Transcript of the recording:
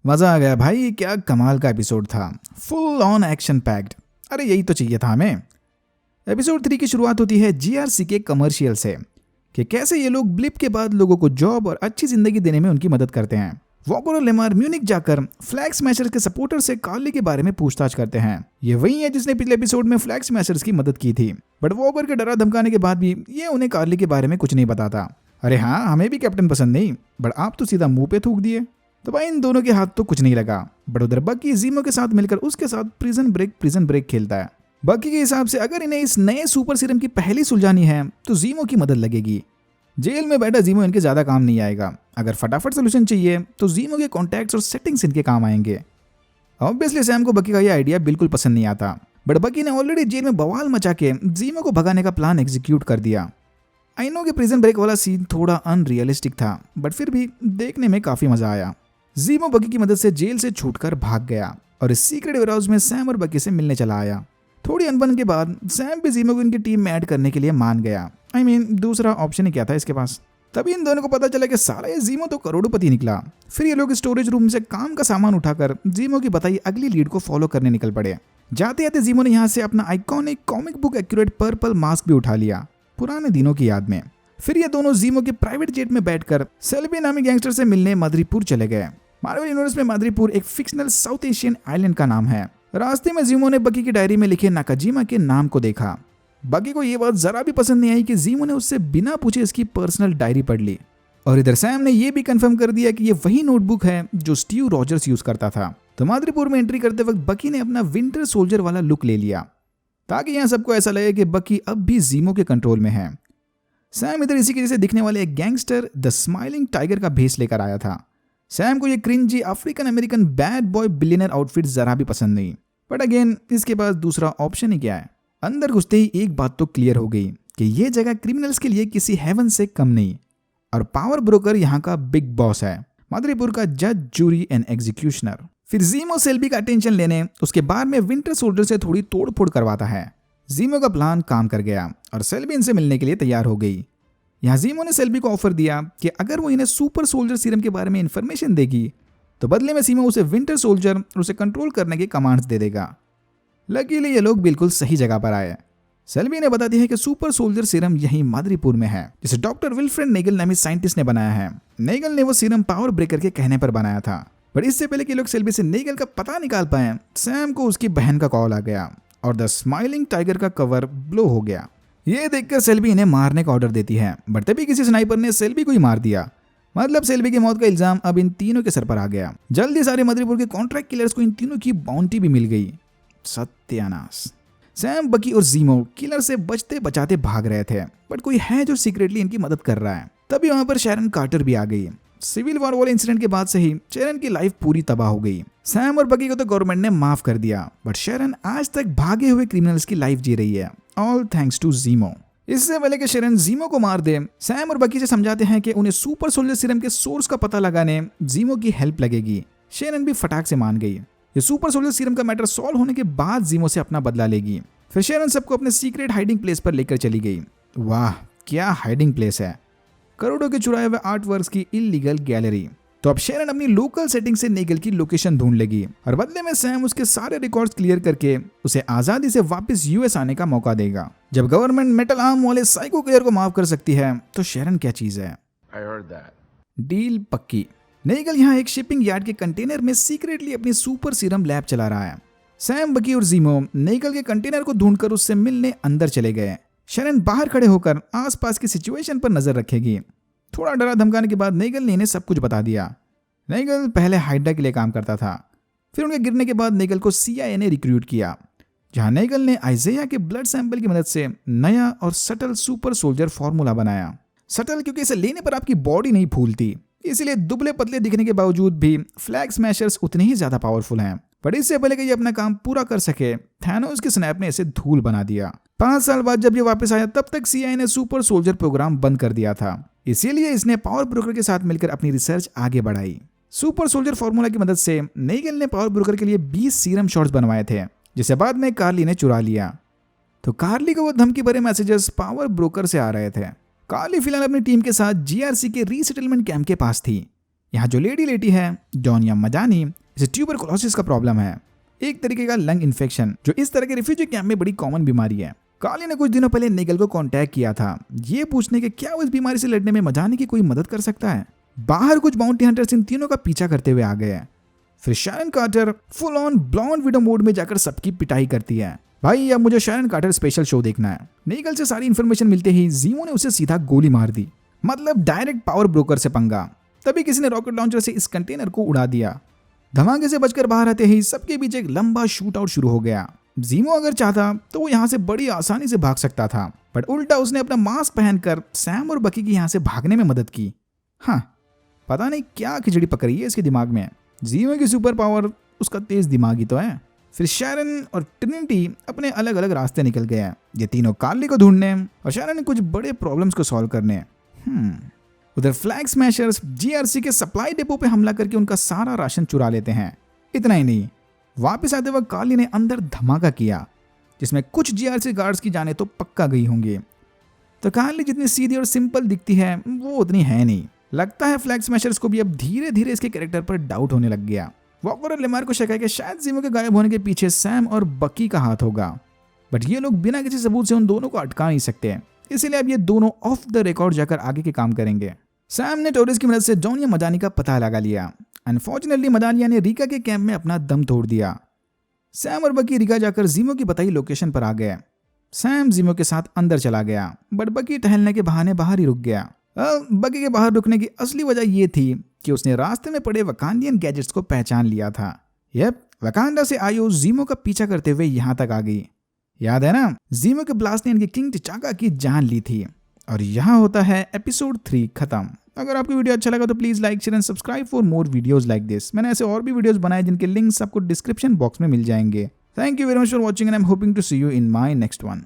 मजा आ गया भाई, क्या कमाल का एपिसोड था। Full on action packed. अरे यही तो चाहिए था हमें। एपिसोड 3 की शुरुआत होती है जीआरसी के कमर्शियल से कि कैसे ये लोग ब्लिप के बाद लोगों को जॉब और अच्छी जिंदगी देने में उनकी मदद करते हैं। वॉकर और लेमार म्यूनिक जाकर फ्लैग स्मैशर्स के सपोर्टर से कार्ली के बारे में पूछताछ करते हैं। ये वही है जिसने पिछले एपिसोड में फ्लैग स्मैशर्स की मदद की थी, बट वॉकर के डरा धमकाने के बाद भी ये उन्हें कार्ली के बारे में कुछ नहीं बताता। अरे हाँ, हमें भी कैप्टन पसंद नहीं, बट आप तो सीधा मुंह पे थूक दिए। तो भाई इन दोनों के हाथ तो कुछ नहीं लगा, बट उधर बकी जीमो के साथ मिलकर उसके साथ प्रिजन ब्रेक खेलता है। बकी के हिसाब से अगर इन्हें इस नए सुपर सीरम की पहली सुलझानी है तो जीमो की मदद लगेगी। जेल में बैठा जीमो इनके ज्यादा काम नहीं आएगा। अगर फटाफट सोल्यूशन चाहिए तो जीमो के कॉन्टैक्ट्स और सेटिंग्स इनके काम आएंगे। ऑब्वियसली सैम को बकी का यह आइडिया बिल्कुल पसंद नहीं आता, बट बकी ने ऑलरेडी जेल में बवाल मचा के जीमो को भगाने का प्लान एग्जीक्यूट कर दिया। आई नो कि प्रिजन ब्रेक वाला सीन थोड़ा अनरियलिस्टिक था, बट फिर भी देखने में काफी मजा आया। जीमो बकी की मदद से जेल से छूटकर भाग गया और इस सीक्रेट वेयरहाउस में सैम और बकी से मिलने चला आया। थोड़ी अनबन के बाद सैम भी जीमो को इनकी टीम में ऐड करने के लिए मान गया। दूसरा ऑप्शन ही क्या था इसके पास। तभी इन दोनों को पता चला कि साला ये जीमो तो करोड़पति निकला। फिर ये लोग स्टोरेज रूम से काम का सामान उठाकर जीमो की बताई अगली लीड को फॉलो करने निकल पड़े। जाते जाते जीमो ने यहाँ से अपना iconic comic book accurate purple mask भी उठा लिया, पुराने दिनों की याद में। फिर ये दोनों जीमो के प्राइवेट जेट में बैठकर सेल्बी नामी गैंगस्टर से मिलने मदरीपुर चले गए। मार्वल यूनिवर्स में मदरीपुर एक फिक्शनल साउथ एशियन आइलैंड का नाम है। रास्ते में जीमो ने बकी की डायरी में लिखे नाकाजिमा के नाम को देखा। बकी को यह बात जरा भी पसंद नहीं आई कि जीमो ने उससे बिना पूछे इसकी पर्सनल डायरी पढ़ ली। और इधर सैम ने यह भी कंफर्म कर दिया कि यह वही नोटबुक है जो स्टीव रॉजर्स यूज करता था। तो मदरीपुर में एंट्री करते वक्त बकी ने अपना विंटर सोल्जर वाला लुक ले लिया ताकि यहाँ सबको ऐसा लगे कि बकी अब भी जीमो के कंट्रोल में है। सैम इधर इसी के जैसे दिखने वाले एक गैंगस्टर द स्माइलिंग टाइगर का भेस लेकर आया था। सैम को ये cringy African American bad boy billionaire outfit जरा भी पसंद नहीं, बट अगेन इसके पास दूसरा ऑप्शन ही क्या है। अंदर घुसते ही एक बात तो क्लियर हो गई कि ये जगह क्रिमिनल्स के लिए किसी हेवन से कम नहीं, और पावर ब्रोकर यहाँ का बिग बॉस है, मदरीपुर का जज जूरी एंड एग्जीक्यूशनर। फिर जीमो सेल्बी का अटेंशन लेने उसके बाद में विंटर सोल्जर से थोड़ी तोड़फोड़ करवाता है। जीमो का प्लान काम कर गया और सेल्बी इनसे मिलने के लिए तैयार हो गई। यहाँ जीमो ने सेल्बी को ऑफर दिया कि अगर वो इन्हें सुपर सोल्जर सीरम के बारे में इंफॉर्मेशन देगी तो बदले में सीमो उसे विंटर सोल्जर और उसे कंट्रोल करने के कमांड्स दे देगा। लकीली ये लोग बिल्कुल सही जगह पर आए। सेल्बी ने बता दिया है कि सुपर सोल्जर सीरम यहीं मदरीपुर में है, जिसे डॉक्टर विल्फ्रेड नेगल नामी साइंटिस्ट ने बनाया है। नेगल ने वो सीरम पावर ब्रेकर के कहने पर बनाया था, पर इससे पहले कि लोग सेल्बी से नेगल का पता निकाल पाए, सैम को उसकी बहन का कॉल आ गया और द स्माइलिंग टाइगर का कवर ब्लो हो गया। ये देखकर सेल्बी इन्हें मारने का ऑर्डर देती है, बट तभी किसी स्नाइपर ने सेल्बी को ही मार दिया। मतलब सेल्बी की मौत का इल्जाम अब इन तीनों के सर पर आ गया। जल्दी सारे मदरीपुर के कॉन्ट्रैक्ट किलर्स को इन तीनों की बाउंटी भी मिल गई। सत्यानाश। सैम, बकी और जीमो किलर से बचते बचाते भाग रहे थे, बट कोई है जो सीक्रेटली इनकी मदद कर रहा है। तभी वहां पर शैरन कार्टर भी आ गई। सिविल वॉर वाले इंसिडेंट के बाद से ही शैरन की लाइफ पूरी तबाह हो गई। सैम और बकी को तो गवर्नमेंट ने माफ कर दिया, बट शैरन आज तक भागे हुए क्रिमिनल्स की लाइफ जी रही है, ऑल थैंक्स टू जीमो। इससे पहले कि शैरन जीमो को मार दे, सैम और बकी से समझाते हैं कि उन्हें सुपर सोल्जर सीरम के सोर्स का पता लगाने जीमो की हेल्प लगेगी। शैरन भी फटाक से मान गई। ये सुपर सोल्जर सीरम का मैटर सॉल्व होने के बाद जीमो से अपना बदला लेगी। फिर शैरन सबको अपने सीक्रेट हाइडिंग प्लेस पर लेकर चली गई। वाह क्या हाइडिंग प्लेस है, करोड़ों के चुराए हुए आर्ट वर्क्स की इलीगल गैलरी। तो अब शैरन अपनी लोकल सेटिंग से नेगल की लोकेशन ढूंढ लेगी और बदले में सैम उसके सारे रिकॉर्ड्स क्लियर करके उसे आजादी से वापस यूएस आने का मौका देगा। जब गवर्नमेंट मेटल आर्म वाले साइको किलर को माफ कर सकती है तो शैरन क्या चीज है। डील पक्की। नेगल यहाँ एक शिपिंग यार्ड के कंटेनर में सीक्रेटली अपनी सुपर सीरम लैब चला रहा है। सैम, बकी और जीमो नेगल के कंटेनर को ढूंढकर उससे मिलने अंदर चले गए। शैरन बाहर खड़े होकर आसपास की सिचुएशन पर नजर रखेगी। थोड़ा डरा धमकाने के बाद नेगल ने इन्हें सब कुछ बता दिया। नेगल पहले हाइड्रा के लिए काम करता था, फिर उनके गिरने के बाद नेगल को CIA ने रिक्रूट किया, जहां नेगल ने आइजेया के ब्लड सैंपल की मदद से नया और सटल सुपर सोल्जर फॉर्मूला बनाया। सटल क्योंकि इसे लेने पर आपकी बॉडी नहीं फूलती, इसलिए दुबले पतले दिखने के बावजूद भी फ्लैग स्मैशर्स उतने ही ज्यादा पावरफुल हैं। पर इससे पहले कि ये अपना काम पूरा कर सके, थैनोस के स्नैप ने इसे धूल बना दिया। 5 साल बाद जब ये वापस आया तब तक CIA ने सुपर सोल्जर प्रोग्राम बंद कर दिया था, इसीलिए इसने पावर ब्रोकर के साथ मिलकर अपनी रिसर्च आगे बढ़ाई। सुपर सोल्जर फॉर्मूला की मदद से नेगल ने पावर ब्रोकर के लिए 20 सीरम शॉट्स बनवाए थे, जिसे बाद में कार्ली ने चुरा लिया। तो कार्ली को वो धमकी भरे मैसेजेस पावर ब्रोकर से आ रहे थे। कार्ली फिलहाल अपनी टीम के साथ GRC के रीसेटलमेंट कैंप के पास थी। यहाँ जो लेडी लेटी है डोनिया मजानी, इसे ट्यूबरकुलोसिस का प्रॉब्लम है, एक तरीके का लंग इन्फेक्शन, जो इस तरह के रिफ्यूजी कैंप में बड़ी कॉमन बीमारी है। कार्ली ने कुछ दिनों पहले निगल को कांटेक्ट किया था, ये पूछने के क्या वो इस बीमारी से लड़ने में मजानी की कोई मदद कर सकता है। बाहर कुछ बाउंटी हंटर्स इन तीनों का पीछा करते हुए आ गए। फिर Sharon Carter full on blonde widow mode में जाकर सबकी पिटाई करती है। भाई अब मुझे शैरन कार्टर स्पेशल शो देखना है। निगल से सारी इन्फॉर्मेशन मिलते ही जीमो ने उसे सीधा गोली मार दी, मतलब डायरेक्ट पावर ब्रोकर से पंगा। तभी किसी ने रॉकेट लॉन्चर से इस कंटेनर को उड़ा दिया। धमाके से बचकर बाहर आते ही सबके बीच एक लंबा शूट आउट शुरू हो गया। जीमो अगर चाहता तो वो यहाँ से बड़ी आसानी से भाग सकता था, बट उल्टा उसने अपना मास्क पहनकर सैम और बकी की यहाँ से भागने में मदद की। हाँ, पता नहीं क्या खिचड़ी पकड़ी है इसके दिमाग में। जीमो की सुपर पावर उसका तेज दिमाग ही तो है। फिर शैरन और ट्रिनिटी अपने अलग अलग रास्ते निकल गए हैं, ये तीनों कार्ली को ढूंढने और शैरन ने कुछ बड़े प्रॉब्लम्स को सॉल्व करने। उधर फ्लैग स्मैशर्स जीआरसी के सप्लाई डिपो पे हमला करके उनका सारा राशन चुरा लेते हैं। इतना ही नहीं, वापस आते वक्त कार्ली ने अंदर धमाका किया जिसमें कुछ जीआरसी गार्ड्स की जाने तो पक्का गई होंगी। तो कार्ली जितनी सीधी और सिंपल दिखती है वो उतनी है नहीं। लगता है फ्लैग स्मैशर्स को भी अब धीरे धीरे इसके कैरेक्टर पर डाउट होने लग गया। वॉकर और लेमार को शक है कि शायद जीमो के गायब होने के पीछे सैम और बकी का हाथ होगा, बट ये लोग बिना किसी सबूत से उन दोनों को अटका नहीं सकते, इसीलिए अब ये दोनों ऑफ द रिकॉर्ड जाकर आगे के काम करेंगे। सैम ने टोरिस की मदद से डोनिया मजानी का पता लगा लिया। अनफॉर्चुनेटली मदानिया ने रिका के कैंप में अपना दम तोड़ दिया। सैम और बकी रिका जाकर जीमो की बताई लोकेशन पर आ गए। सैम जीमो के साथ अंदर चला गया, बट बकी टहलने के बहाने बाहर ही रुक गया। बकी के बाहर रुकने की असली वजह यह थी कि उसने रास्ते में पड़े वकांडियन गैजेट्स को पहचान लिया था। वकांडा से आयो जीमो का पीछा करते हुए यहाँ तक आ गई। याद है ना, जीमो के ब्लास्ट ने इनके किंग टिचाका की जान ली थी। और यहाँ होता है एपिसोड 3 खत्म। अगर आपको वीडियो अच्छा लगा तो please like share and subscribe for more videos like this. मैंने ऐसे और भी वीडियोस बनाए जिनके लिंक्स आपको डिस्क्रिप्शन बॉक्स में मिल जाएंगे। Thank you very much for watching and I am hoping to see you in my next one.